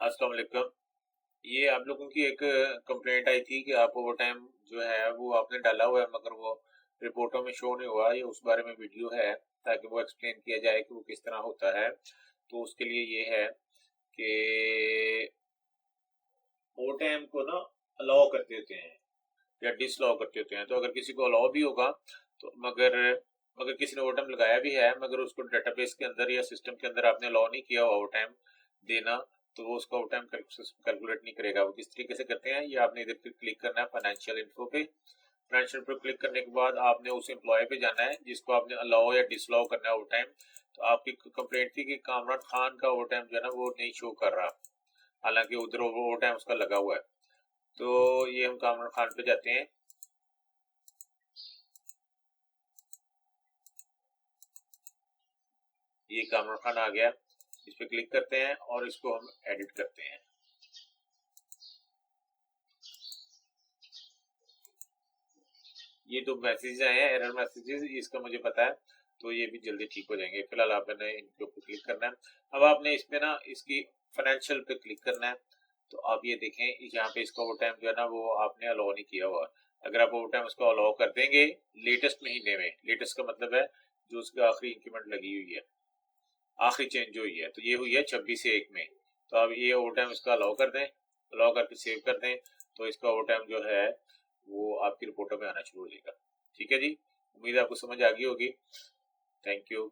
अस्सलाम वालेकुम। ये आप लोगों की एक कंप्लेंट आई थी कि आप ओवर टाइम जो है वो आपने डाला हुआ है मगर वो रिपोर्टों में शो नहीं हुआ। ये उस बारे में वीडियो है ताकि वो एक्सप्लेन किया जाए कि वो किस तरह होता है। तो उसके लिए ये है कि ओवर टाइम को ना अलाउ करते होते हैं या डिसअलाउ करते होते हैं। तो अगर किसी को अलाउ भी होगा तो मगर मगर किसी ने ओवर टाइम लगाया भी है मगर उसको डेटाबेस के अंदर या सिस्टम के अंदर आपने अलाउ नहीं किया ओवर टाइम देना, तो वो उसका ओवर टाइम कैलकुलेट नहीं करेगा। वो किस तरीके से करते हैं ये आपने इधर पे क्लिक करना है फाइनेंशियल इन्फो पे। फाइनेंशियल पे क्लिक करने के बाद आपने उस एम्प्लॉय पे जाना है जिसको आपने अलाउ या डिसअलाउ करना है ओवर टाइम। तो आपकी कंप्लेंट थी कि कामरान खान का ओवर टाइम जो है ना वो नहीं शो कर रहा, हालांकि उधर ओवर टाइम उसका लगा हुआ है। तो ये हम कामरान खान पे जाते हैं। ये कामरान खान आ गया, इस पे क्लिक करते हैं और इसको हम एडिट करते हैं। ये तो मैसेजेस आए हैं एरर मैसेजेस, इसका मुझे पता है, तो ये भी जल्दी ठीक हो जाएंगे। फिलहाल आपने इनके ऊपर क्लिक करना है। अब आपने इस पे ना इसकी फाइनेंशियल पे क्लिक करना है। तो आप ये देखें यहाँ पे इसका ओवर टाइम जो है ना वो आपने अलाउ नहीं किया हुआ। अगर आप ओवर टाइम उसको अलाउ कर देंगे लेटेस्ट महीने में, लेटेस्ट का मतलब है जो उसकी आखिरी इंक्रीमेंट लगी हुई है, आखिरी चेंज हुई है, तो ये हुई है 26/1 में। तो अब ये ओवर टाइम इसका अलाउ कर दें, अलाउ करके सेव कर दें, तो इसका ओवर टाइम जो है वो आपकी रिपोर्टों में आना शुरू हो जाएगा। ठीक है जी, उम्मीद है आपको समझ आ गई होगी। Thank you.